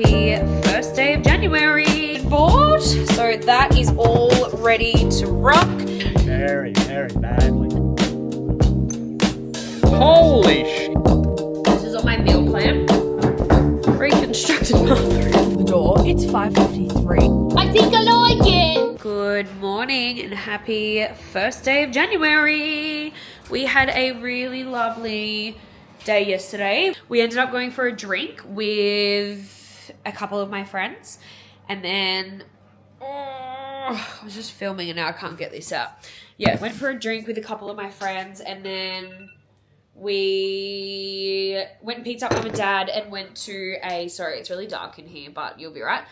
The first day of January board, so that is all ready to rock. Very, very badly. Holy shit. This is on my meal plan. Reconstructed bathroom. The door. It's 5:53. I think I like it. Good morning and happy first day of January. We had a really lovely day yesterday. We ended up going for a drink with a couple of my friends, and then I was just filming and now I can't get this out. Yeah, went for a drink with a couple of my friends, and then we went and picked up mum and dad and went to sorry, it's really dark in here, but you'll be right.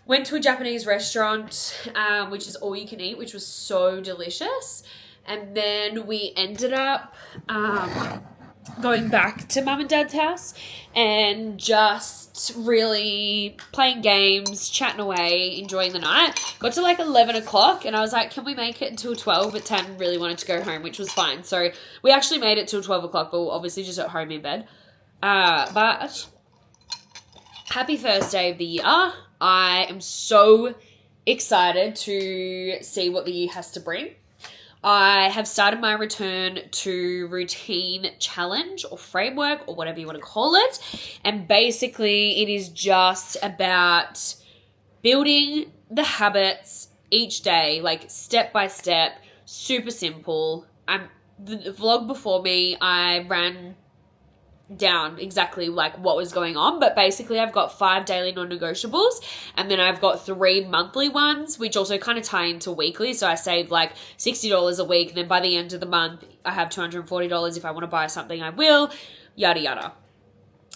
Went to a Japanese restaurant, which is all you can eat, which was so delicious. And then we ended up going back to mum and dad's house and just really playing games, chatting away, enjoying the night. Got to like 11 o'clock and I was like, can we make it until 12? But Tan really wanted to go home, which was fine. So we actually made it till 12 o'clock, but we're obviously just at home in bed. But happy first day of the year. I am so excited to see what the year has to bring. I have started my return to routine challenge or framework or whatever you want to call it. And basically it is just about building the habits each day, like step by step, super simple. The vlog before me, I ran down exactly like what was going on, but basically I've got 5 daily non-negotiables and then I've got 3 monthly ones, which also kind of tie into weekly. So I save like $60 a week, and then by the end of the month I have $240. If I want to buy something I will, yada yada.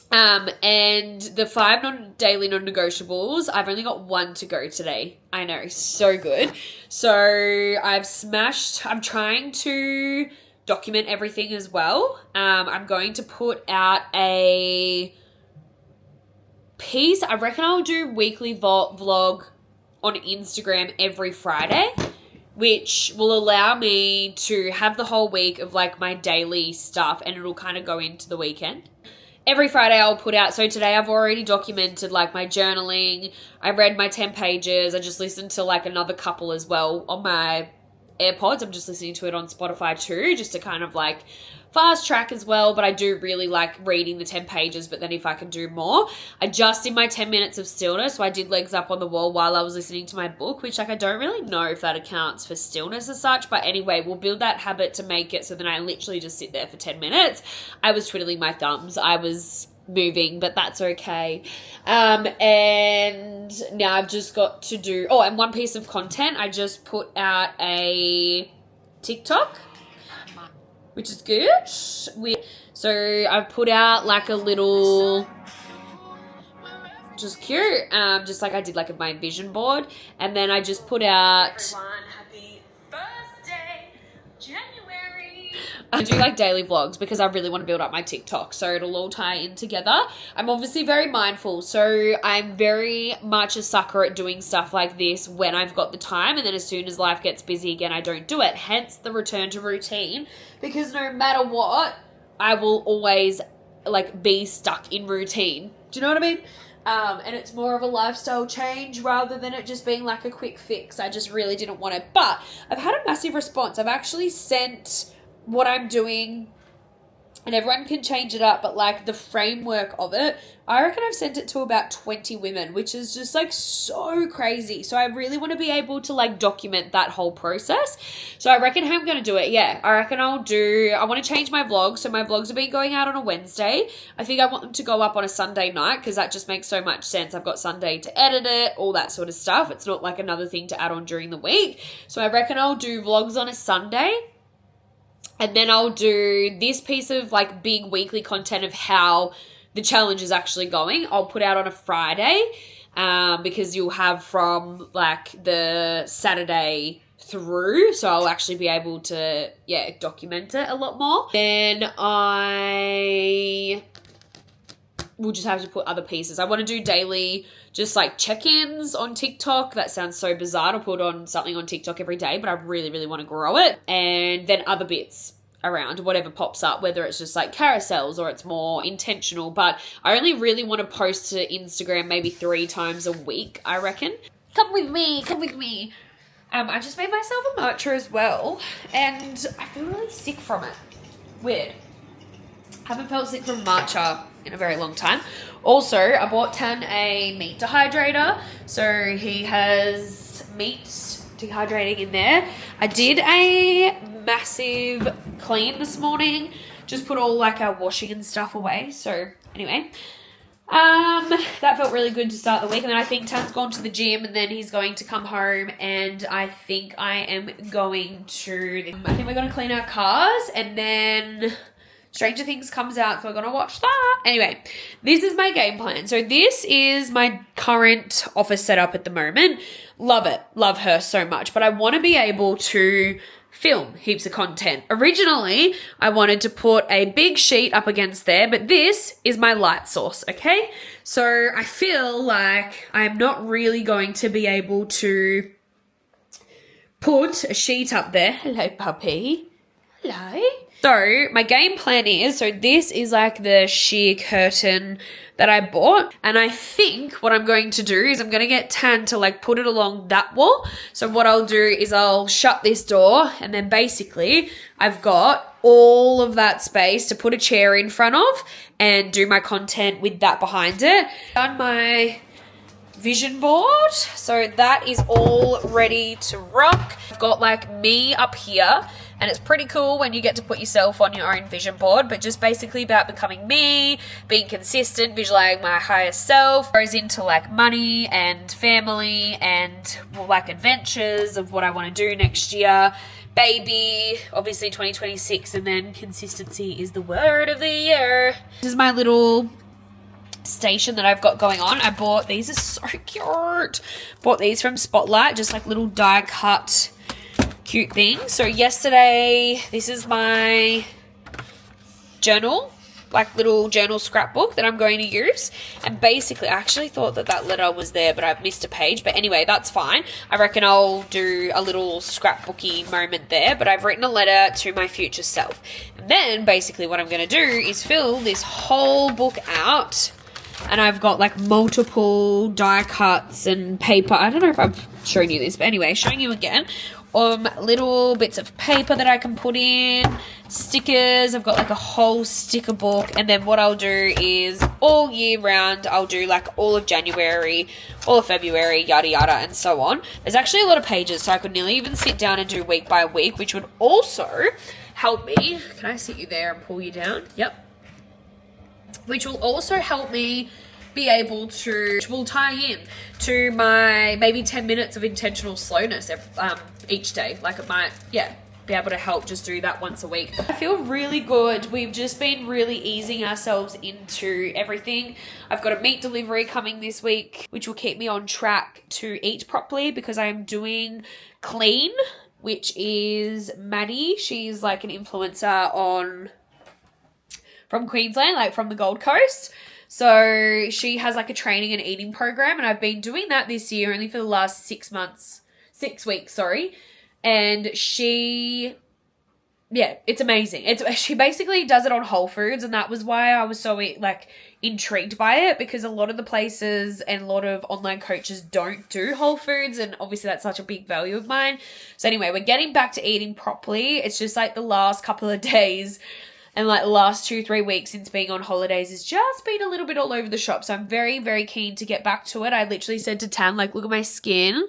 And the 5 daily non-negotiables, I've only got 1 to go today. I know, so good. So I'm trying to document everything as well. I'm going to put out a piece. I reckon I'll do weekly vlog on Instagram every Friday, which will allow me to have the whole week of like my daily stuff, and it'll kind of go into the weekend. Every Friday I'll put out, so today I've already documented like my journaling. I read my 10 pages. I just listened to like another couple as well on my AirPods. I'm just listening to it on Spotify too, just to kind of like fast track as well. But I do really like reading the 10 pages, but then if I can do more, I just did my 10 minutes of stillness. So I did legs up on the wall while I was listening to my book, which like I don't really know if that accounts for stillness as such, but anyway, we'll build that habit to make it so then I literally just sit there for 10 minutes. I was twiddling my thumbs. I was moving, but that's okay. And now I've just got to do and one piece of content. I just put out a TikTok, which is good. So I've put out like a little, just cute, just like I did like my vision board, and then I just put out happy birthday January. I do like daily vlogs because I really want to build up my TikTok, so it'll all tie in together. I'm obviously very mindful, so I'm very much a sucker at doing stuff like this when I've got the time, and then as soon as life gets busy again, I don't do it. Hence the return to routine, because no matter what, I will always like be stuck in routine. Do you know what I mean? And it's more of a lifestyle change rather than it just being like a quick fix. I just really didn't want it, but I've had a massive response. I've actually sent what I'm doing, and everyone can change it up, but like the framework of it, I reckon I've sent it to about 20 women, which is just like so crazy. So I really want to be able to like document that whole process. So I reckon how I'm going to do it. Yeah, I reckon I want to change my vlogs. So my vlogs have been going out on a Wednesday. I think I want them to go up on a Sunday night because that just makes so much sense. I've got Sunday to edit it, all that sort of stuff. It's not like another thing to add on during the week. So I reckon I'll do vlogs on a Sunday. And then I'll do this piece of like big weekly content of how the challenge is actually going. I'll put out on a Friday because you'll have from like the Saturday through. So I'll actually be able to, document it a lot more. Then I will just have to put other pieces. I want to do daily just like check-ins on TikTok. That sounds so bizarre to put on something on TikTok every day, but I really, really want to grow it. And then other bits. around, whatever pops up, whether it's just like carousels or it's more intentional. But I only really want to post to Instagram maybe 3 times a week, I reckon. Come with me, come with me. I just made myself a matcha as well, and I feel really sick from it. Weird. Haven't felt sick from matcha in a very long time. Also, I bought Tan a meat dehydrator, so he has meat dehydrating in there. I did a massive clean this morning, just put all like our washing and stuff away. So anyway, that felt really good to start the week. And then I think Tan's gone to the gym, and then he's going to come home, and I think I am going to, I think we're going to clean our cars, and then Stranger Things comes out, so we're going to watch that. Anyway, this is my game plan. So this is my current office setup at the moment. Love it. Love her so much. But I want to be able to film heaps of content. Originally, I wanted to put a big sheet up against there, but this is my light source, okay? So I feel like I'm not really going to be able to put a sheet up there. Hello, puppy. Hello. So my game plan is, so this is like the sheer curtain that I bought, and I think what I'm going to do is I'm going to get Tan to like put it along that wall. So what I'll do is I'll shut this door, and then basically I've got all of that space to put a chair in front of and do my content with that behind it. Done my vision board, so that is all ready to rock. I've got like me up here, and it's pretty cool when you get to put yourself on your own vision board, but just basically about becoming me, being consistent, visualizing my higher self. Goes into like money and family and like adventures of what I want to do next year. Baby, obviously 2026, and then consistency is the word of the year. This is my little station that I've got going on. I bought, these are so cute. Bought these from Spotlight, just like little die cut cute things. So yesterday, this is my journal, like little journal scrapbook that I'm going to use. And basically, I actually thought that that letter was there, but I've missed a page. But anyway, that's fine. I reckon I'll do a little scrapbooky moment there, but I've written a letter to my future self. And then basically what I'm going to do is fill this whole book out. And I've got like multiple die cuts and paper. I don't know if I've shown you this, but anyway, showing you again. Little bits of paper that I can put in, stickers. I've got like a whole sticker book, and then what I'll do is all year round I'll do like all of January, all of February, yada yada and so on. There's actually a lot of pages, so I could nearly even sit down and do week by week, which would also help me. Can I sit you there and pull you down? Yep. Which will also help me be able to, which will tie in to my maybe 10 minutes of intentional slowness each day. Like it might, yeah, be able to help just do that once a week. I feel really good. We've just been really easing ourselves into everything. I've got a meat delivery coming this week, which will keep me on track to eat properly, because I am doing Clean, which is Maddie. She's like an influencer from Queensland, like from the Gold Coast. So she has like a training and eating program, and I've been doing that this year only for the last 6 weeks, sorry. And she, yeah, it's amazing. She basically does it on Whole Foods, and that was why I was so like intrigued by it, because a lot of the places and a lot of online coaches don't do Whole Foods, and obviously that's such a big value of mine. So anyway, we're getting back to eating properly. It's just like the last couple of days and like the last 2-3 weeks since being on holidays has just been a little bit all over the shop. So I'm very, very keen to get back to it. I literally said to Tan, like, look at my skin.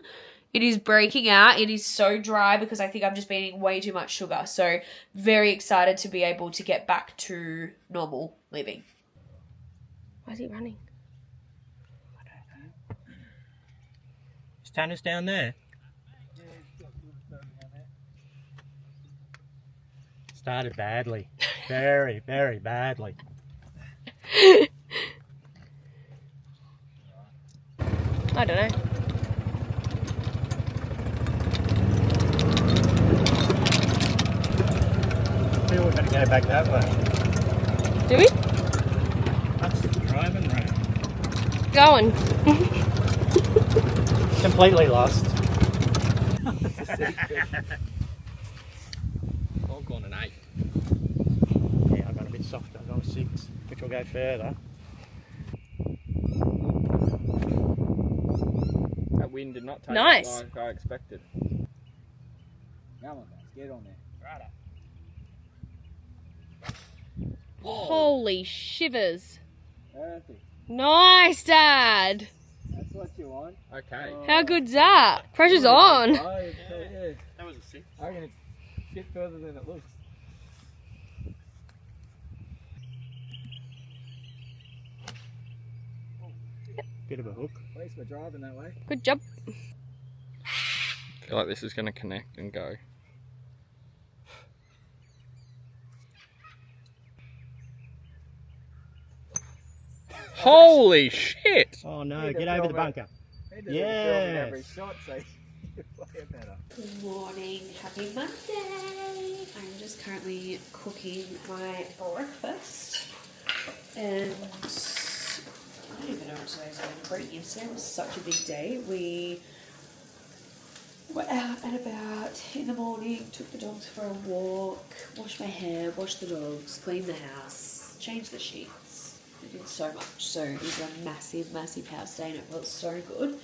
It is breaking out. It is so dry because I think I've just been eating way too much sugar. So very excited to be able to get back to normal living. Why is he running? I don't know. Is Tannis down there? Started badly. Very, very badly. I don't know. I feel we're going to go back that way. Do we? That's the driving road. Going. Completely lost. All gone at 8. 6, which will go further. That wind did not take Nice. it like I expected. Come on, guys, get on there. Right. Holy shivers. Perfect. Nice, Dad. That's what you want. Okay. How good's that? Pressure's on. Oh, yeah. That was a 6. I reckon it's a bit further than it looks. Bit of a hook. At least we're driving that way. Good job. I feel like this is going to connect and go. Holy shit! Oh no, Need to get over the film it. bunker. Need to do filming every Yes. shot so you play it better. Good morning, happy Monday. I'm just currently cooking my breakfast. And I don't even know what today's going to be. Yesterday was such a big day. We were out and about in the morning, took the dogs for a walk, washed my hair, washed the dogs, cleaned the house, changed the sheets. We did so much. So it was a massive, massive house day and it felt so good.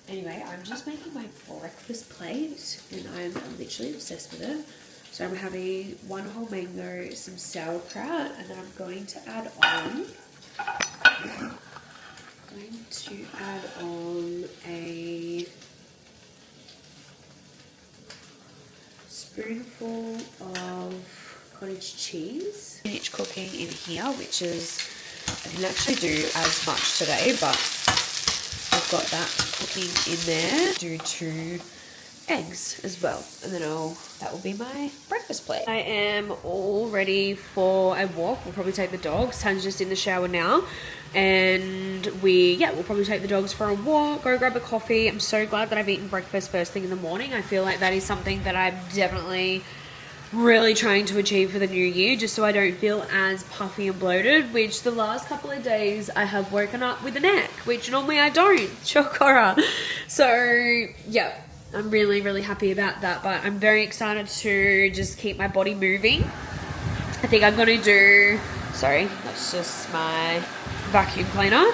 Anyway, I'm just making my breakfast plate and I'm literally obsessed with it. So I'm having one whole mango, some sauerkraut, and then I'm going to add on a spoonful of cottage cheese. Spinach cooking in here, which is, I didn't actually do as much today, but I've got that cooking in there. Do 2 eggs as well, and then that will be my breakfast plate. I am all ready for a walk. We'll probably take the dogs. Tan's just in the shower now, and we'll probably take the dogs for a walk, go grab a coffee. I'm so glad that I've eaten breakfast first thing in the morning. I feel like that is something that I'm definitely really trying to achieve for the new year, just so I don't feel as puffy and bloated, which the last couple of days I have woken up with a neck, which normally I don't. Shock horror. So yeah, I'm really, really happy about that, but I'm very excited to just keep my body moving. I think I'm going to do, sorry, that's just my vacuum cleaner.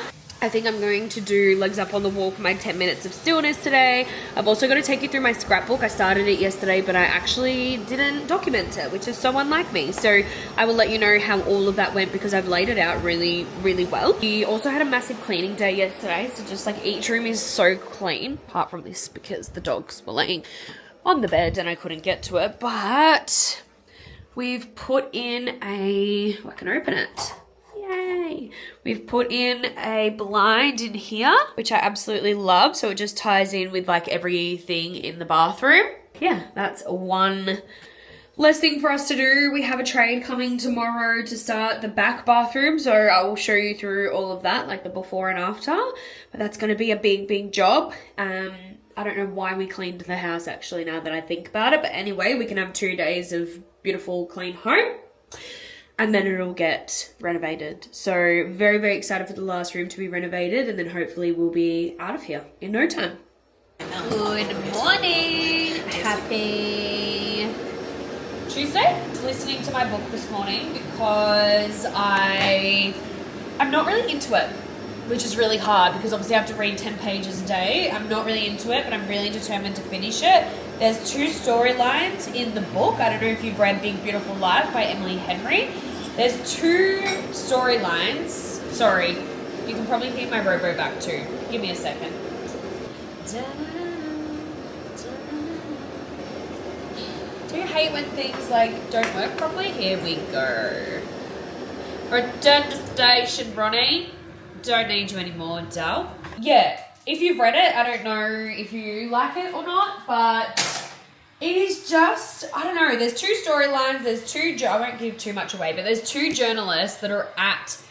I think I'm going to do legs up on the wall for my 10 minutes of stillness today. I've also got to take you through my scrapbook. I started it yesterday, but I actually didn't document it, which is so unlike me. So I will let you know how all of that went because I've laid it out really, really well. We also had a massive cleaning day yesterday. So just like each room is so clean, apart from this because the dogs were laying on the bed and I couldn't get to it. But we've put in I can open it. Yay! We've put in a blind in here, which I absolutely love. So it just ties in with like everything in the bathroom. Yeah, that's one less thing for us to do. We have a trade coming tomorrow to start the back bathroom. So I will show you through all of that, like the before and after. But that's going to be a big, big job. I don't know why we cleaned the house actually now that I think about it. But anyway, we can have 2 days of beautiful, clean home. And then it'll get renovated. So very, very excited for the last room to be renovated. And then hopefully we'll be out of here in no time. Good morning. Happy Tuesday. Listening to my book this morning because I'm not really into it, which is really hard because obviously I have to read 10 pages a day. I'm not really into it, but I'm really determined to finish it. There's 2 storylines in the book. I don't know if you've read Big Beautiful Life by Emily Henry. There's 2 storylines. Sorry, you can probably hear my robo back too. Give me a second. Do you hate when things like don't work properly? Here we go. Return to station, Bronnie. Don't need you anymore, Dal. Yeah, if you've read it, I don't know if you like it or not, but it is just, I don't know, there's 2 storylines, there's 2, I won't give too much away, but there's 2 journalists that are at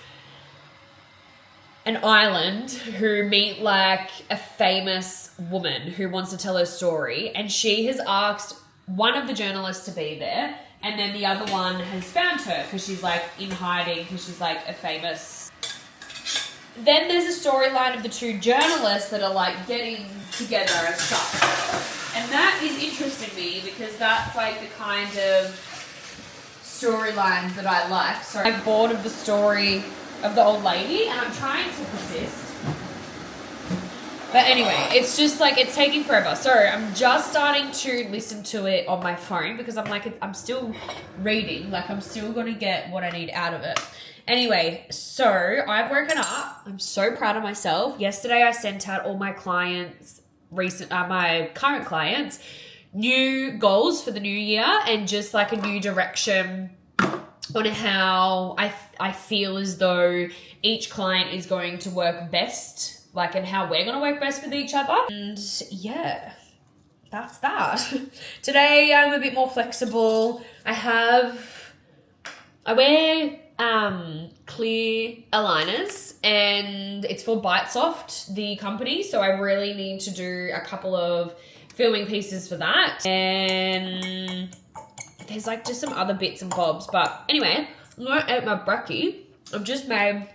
an island who meet like a famous woman who wants to tell her story, and she has asked one of the journalists to be there, and then the other one has found her because she's like in hiding because she's like a famous. Then there's a storyline of the 2 journalists that are like getting together and stuff. And that is interesting me because that's like the kind of storylines that I like. So I'm bored of the story of the old lady, and I'm trying to persist. But anyway, it's just like, it's taking forever. So I'm just starting to listen to it on my phone because I'm like, I'm still reading. Like, I'm still going to get what I need out of it. Anyway, so I've woken up. I'm so proud of myself. Yesterday, I sent out all my clients, my current clients, new goals for the new year and just like a new direction on how I feel as though each client is going to work best. Like, and how we're going to work best with each other. And yeah, that's that. Today, I'm a bit more flexible. I wear clear aligners, and it's for Bitesoft, the company. So I really need to do a couple of filming pieces for that. And there's like just some other bits and bobs. But anyway, I'm going to eat my brekkie. I've just made...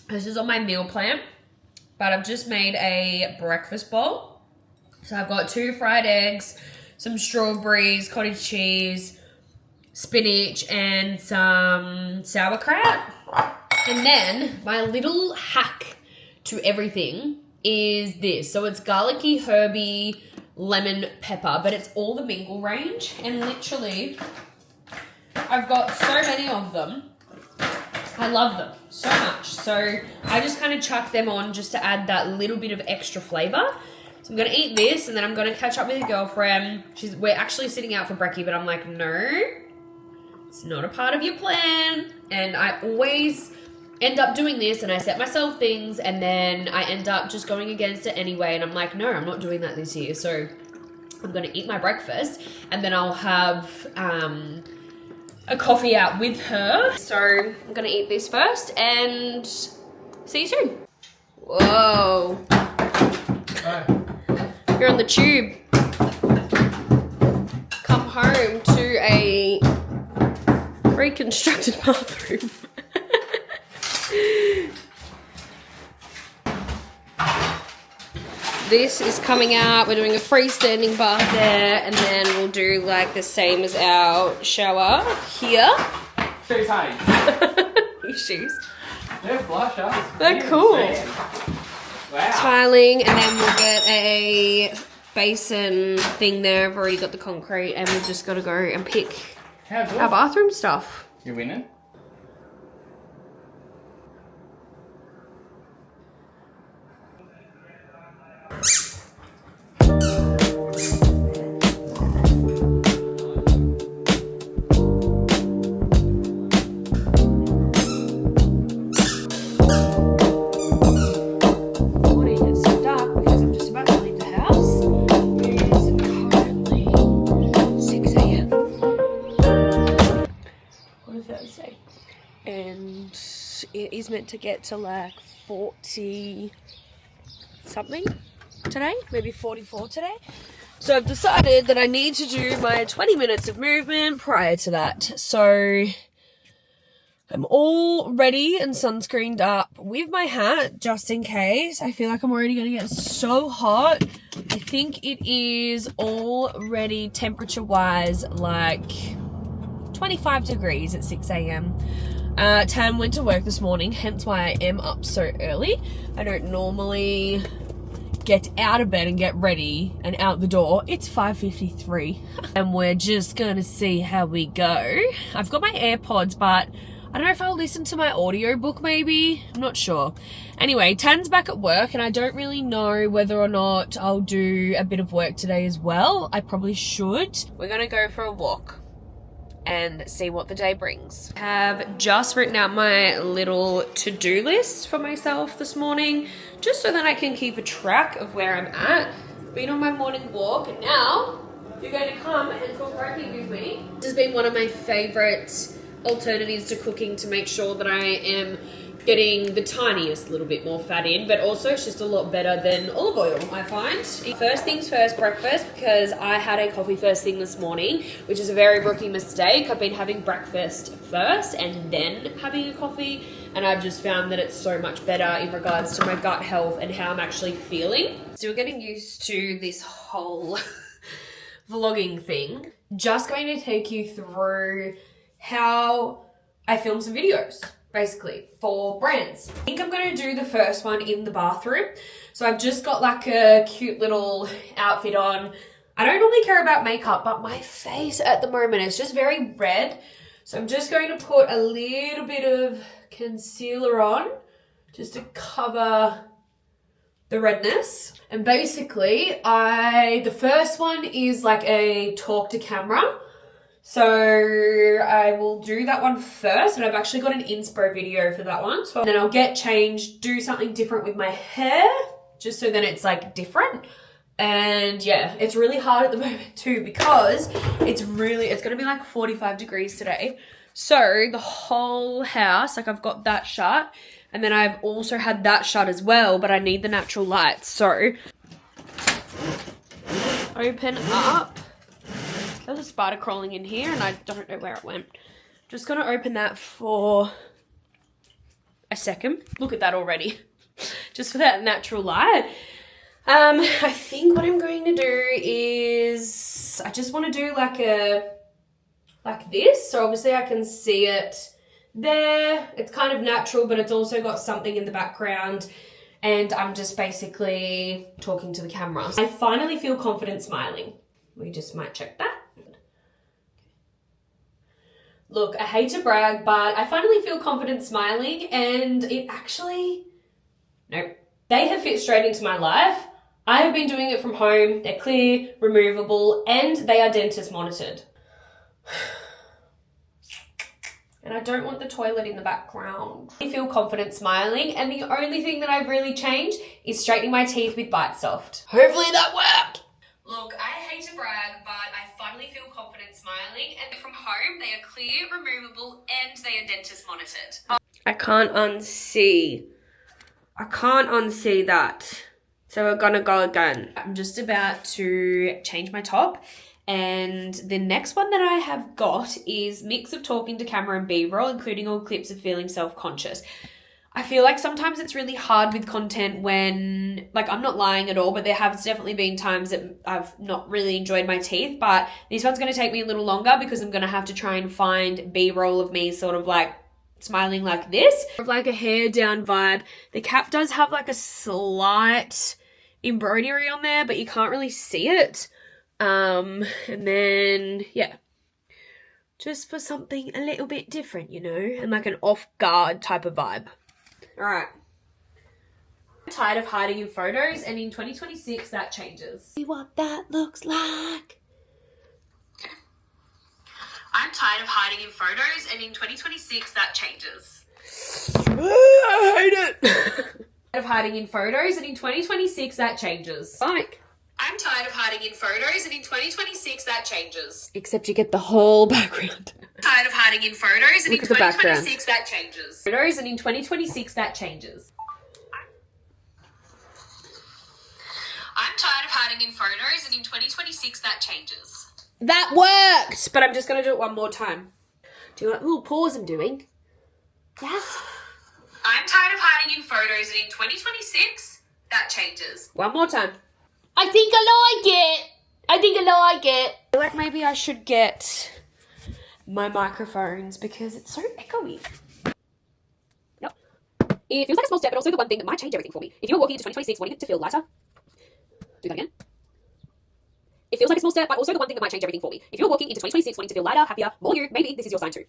This is on my meal plan, but I've just made a breakfast bowl. So I've got 2 fried eggs, some strawberries, cottage cheese, spinach, and some sauerkraut. And then my little hack to everything is this. So it's garlicky, herby, lemon, pepper, but it's all the mingle range. And literally, I've got so many of them. I love them so much. So I just kind of chuck them on just to add that little bit of extra flavor. So I'm going to eat this, and then I'm going to catch up with a girlfriend. We're actually sitting out for brekkie, but I'm like, no, it's not a part of your plan. And I always end up doing this, and I set myself things, and then I end up just going against it anyway. And I'm like, no, I'm not doing that this year. So I'm going to eat my breakfast, and then I'll have... a coffee out with her. So I'm gonna eat this first and see you soon. Whoa. You're on the tube. Come home to a reconstructed bathroom. This is coming out. We're doing a freestanding bath there, and then we'll do like the same as our shower here. Shoes, hey. These shoes. They're flush, huh? They're cool. Wow. Tiling, and then we'll get a basin thing there. I've already got the concrete, and we've just got to go and pick How good? our bathroom stuff. You're winning? It's so dark because I'm just about to leave the house. It is currently 6 a.m. on a Thursday. And it is meant to get to like 40 something today, maybe 44 today. So I've decided that I need to do my 20 minutes of movement prior to that. So I'm all ready and sunscreened up with my hat just in case. I feel like I'm already going to get so hot. I think it is already temperature wise like 25 degrees at 6 a.m. Tam went to work this morning, hence why I am up so early. I don't normally get out of bed and get ready and out the door. It's 5:53 and we're just gonna see how we go. I've got my AirPods, but I don't know if I'll listen to my audiobook maybe. I'm not sure. Anyway, Tan's back at work and I don't really know whether or not I'll do a bit of work today as well. I probably should. We're gonna go for a walk and see what the day brings. I have just written out my little to-do list for myself this morning, just so that I can keep a track of where I'm at. Been on my morning walk, and now you're going to come and cook brekkie with me. This has been one of my favorite alternatives to cooking to make sure that I am getting the tiniest little bit more fat in, but also it's just a lot better than olive oil, I find. First things first, breakfast, because I had a coffee first thing this morning, which is a very rookie mistake. I've been having breakfast first and then having a coffee, and I've just found that it's so much better in regards to my gut health and how I'm actually feeling. Still getting used to this whole vlogging thing. Just going to take you through how I film some videos, basically, for brands. I think I'm going to do the first one in the bathroom. So I've just got like a cute little outfit on. I don't normally care about makeup, but my face at the moment is just very red. So I'm just going to put a little bit of concealer on just to cover the redness. And basically, the first one is like a talk to camera. So I will do that one first, and I've actually got an inspo video for that one. So then I'll get changed, do something different with my hair, just so then it's like different. And yeah, it's really hard at the moment too because it's gonna be like 45 degrees today. So the whole house, like I've got that shut, and then I've also had that shut as well, but I need the natural light. So open up. There's a spider crawling in here and I don't know where it went. Just gonna open that for a second. Look at that already. Just for that natural light. I think what I'm going to do is I just want to do like this. So obviously I can see it there. It's kind of natural, but it's also got something in the background. And I'm just basically talking to the camera. I finally feel confident smiling. We just might check that. Look, I hate to brag, but I finally feel confident smiling, and it actually, nope. They have fit straight into my life. I have been doing it from home. They're clear, removable, and they are dentist monitored. And I don't want the toilet in the background. I feel confident smiling, and the only thing that I've really changed is straightening my teeth with Bite Soft. Hopefully that worked. Look, I hate to brag, but I finally feel confident smiling, and from home, they are clear, removable, and they are dentist monitored. I can't unsee that. So we're gonna go again. I'm just about to change my top, and the next one that I have got is mix of talking to camera and B-roll, including all clips of feeling self-conscious. I feel like sometimes it's really hard with content when, like, I'm not lying at all, but there have definitely been times that I've not really enjoyed my teeth, but this one's going to take me a little longer because I'm going to have to try and find B-roll of me sort of like smiling like this. Like a hair down vibe. The cap does have like a slight embroidery on there, but you can't really see it. And then, yeah. Just for something a little bit different, you know, and like an off-guard type of vibe. All right. I'm tired of hiding in photos, and in 2026 that changes. See what that looks like. Okay. I'm tired of hiding in photos, and in 2026 that changes. I hate it. Of hiding in photos, and in 2026 that changes. Like, I'm tired of hiding in photos, and in 2026 that changes. Except you get the whole background. Tired of hiding in photos, and in 2026 that changes. Photos, and in 2026 that changes. I'm tired of hiding in photos, and in 2026 that changes. That worked! But I'm just going to do it one more time. Do you want a little pause I'm doing? Yes. I'm tired of hiding in photos, and in 2026 that changes. One more time. I think I like it. I feel like maybe I should get my microphones because it's so echoey. Yep. It feels like a small step, but also the one thing that might change everything for me. If you're walking into 2026 wanting it to feel lighter, do that again. It feels like a small step, but also the one thing that might change everything for me. If you're walking into 2026 wanting to feel lighter, happier, more you, maybe this is your sign too.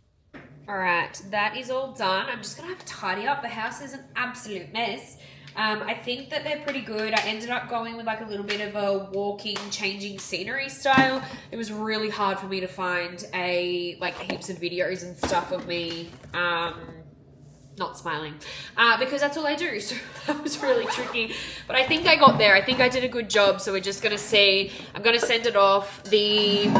All right, that is all done. I'm just gonna have to tidy up. The house is an absolute mess. I think that they're pretty good. I ended up going with like a little bit of a walking, changing scenery style. It was really hard for me to find like heaps of videos and stuff of me not smiling because that's all I do. So that was really tricky. But I think I got there. I think I did a good job. So we're just going to see. I'm going to send it off. The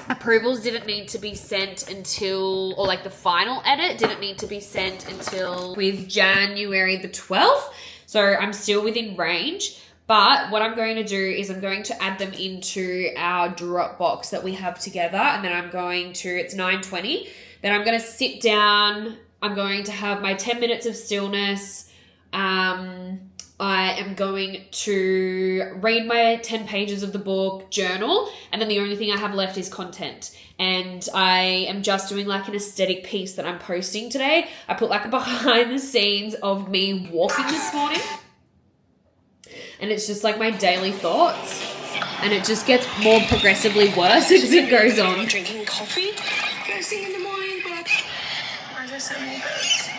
approvals didn't need to be sent until, or like the final edit didn't need to be sent until with January the 12th. So I'm still within range, but what I'm going to do is I'm going to add them into our Dropbox that we have together, and then I'm going to, it's 9:20, then I'm going to sit down, I'm going to have my 10 minutes of stillness on I am going to read my 10 pages of the book, journal, and then the only thing I have left is content. And I am just doing like an aesthetic piece that I'm posting today. I put like a behind the scenes of me walking this morning. And it's just like my daily thoughts. And it just gets more progressively worse as it goes on. Drinking coffee first thing in the morning, but why is there so many birds?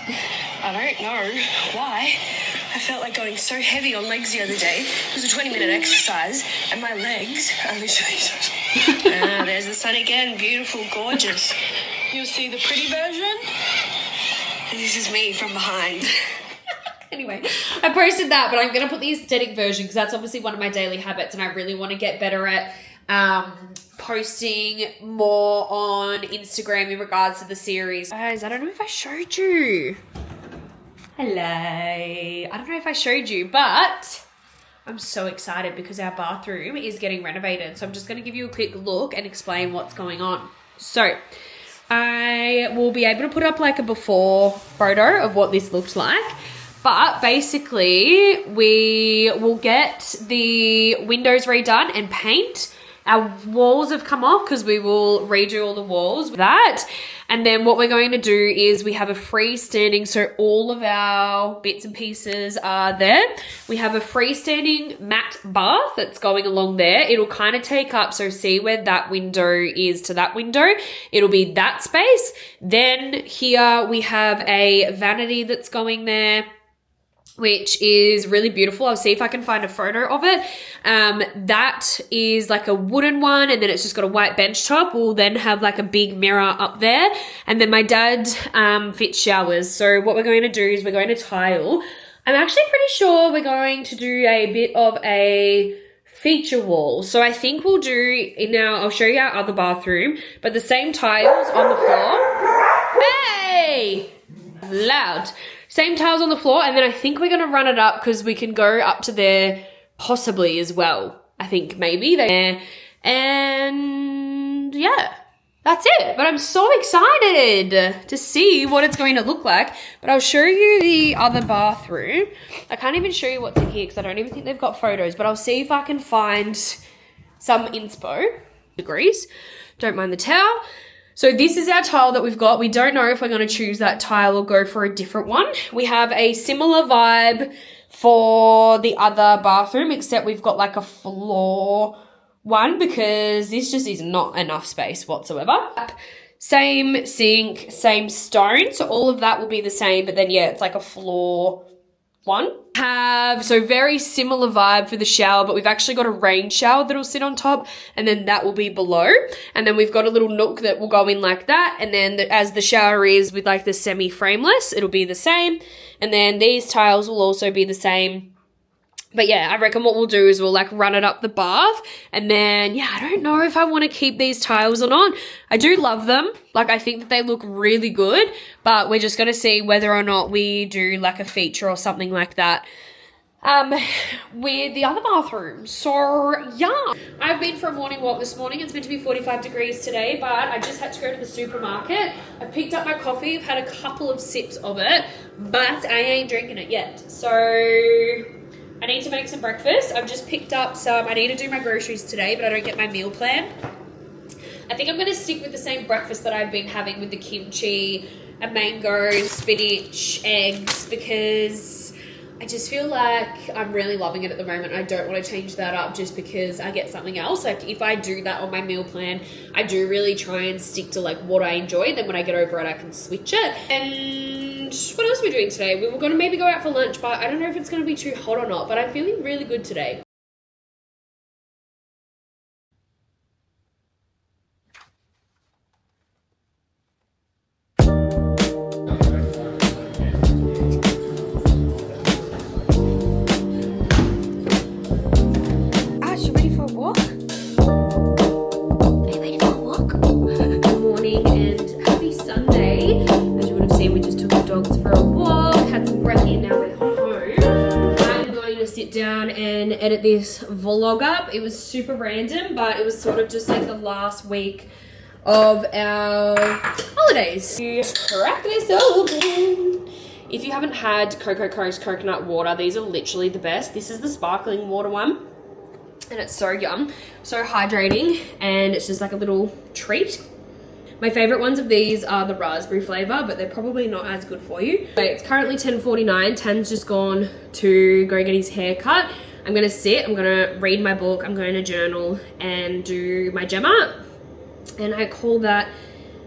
I don't know why. I felt like going so heavy on legs the other day. It was a 20-minute exercise, and my legs are literally so... there's the sun again. Beautiful, gorgeous. You'll see the pretty version. And this is me from behind. Anyway, I posted that, but I'm going to put the aesthetic version because that's obviously one of my daily habits, and I really want to get better at posting more on Instagram in regards to the series. Guys, I don't know if I showed you. Hello. I don't know if I showed you, but I'm so excited because our bathroom is getting renovated. So I'm just going to give you a quick look and explain what's going on. So I will be able to put up like a before photo of what this looked like. But basically, we will get the windows redone and paint. Our walls have come off because we will redo all the walls with that. And then what we're going to do is we have a freestanding, so all of our bits and pieces are there. We have a freestanding mat bath that's going along there. It'll kind of take up, so see where that window is to that window. It'll be that space. Then here we have a vanity that's going there, which is really beautiful. I'll see if I can find a photo of it. That is like a wooden one, and then it's just got a white bench top. We'll then have like a big mirror up there. And then my dad fits showers. So what we're going to do is we're going to tile. I'm actually pretty sure we're going to do a bit of a feature wall. So I think we'll do, now I'll show you our other bathroom, but the same tiles on the floor. Hey! Loud. Same tiles on the floor, and then I think we're going to run it up because we can go up to there possibly as well. I think maybe there. And yeah, that's it. But I'm so excited to see what it's going to look like. But I'll show you the other bathroom. I can't even show you what's in here because I don't even think they've got photos, but I'll see if I can find some inspo. Degrees. Don't mind the towel. So this is our tile that we've got. We don't know if we're going to choose that tile or go for a different one. We have a similar vibe for the other bathroom, except we've got like a floor one because this just is not enough space whatsoever. Same sink, same stone. So all of that will be the same, but then yeah, it's like a floor one. So very similar vibe for the shower, but we've actually got a rain shower that'll sit on top, and then that will be below. And then we've got a little nook that will go in like that. And then as the shower is with like the semi-frameless, it'll be the same. And then these tiles will also be the same. But yeah, I reckon what we'll do is we'll like run it up the bath, and then yeah, I don't know if I want to keep these tiles or not. I do love them. Like I think that they look really good, but we're just going to see whether or not we do like a feature or something like that with the other bathroom. So yeah, I've been for a morning walk this morning. It's meant to be 45 degrees today, but I just had to go to the supermarket. I picked up my coffee. I've had a couple of sips of it, but I ain't drinking it yet. So I need to make some breakfast. I've just picked up some, I need to do my groceries today, but I don't get my meal plan. I think I'm going to stick with the same breakfast that I've been having with the kimchi, a mango, spinach, eggs, because I just feel like I'm really loving it at the moment. I don't want to change that up just because I get something else. Like if I do that on my meal plan, I do really try and stick to like what I enjoy. Then when I get over it, I can switch it. And what else are we doing today? We were going to maybe go out for lunch, but I don't know if it's going to be too hot or not, but I'm feeling really good today. Down and edit this vlog up. It was super random, but it was sort of just like the last week of our holidays. Crack this open. If you haven't had Coco Coast coconut water, these are literally the best. This is the sparkling water one. And it's so yum, so hydrating, and it's just like a little treat. My favorite ones of these are the raspberry flavor, but they're probably not as good for you. It's currently 10:49. Tan's just gone to go get his hair cut. I'm gonna sit, I'm gonna read my book, I'm going to journal and do my gem art. And I call that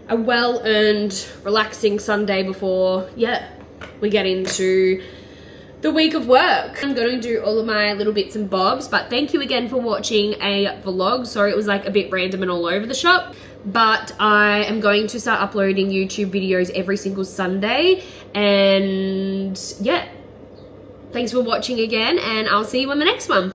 a well-earned, relaxing Sunday before, we get into the week of work. I'm going to do all of my little bits and bobs, but thank you again for watching a vlog. Sorry it was like a bit random and all over the shop, but I am going to start uploading YouTube videos every single Sunday. And yeah, thanks for watching again, and I'll see you on the next one.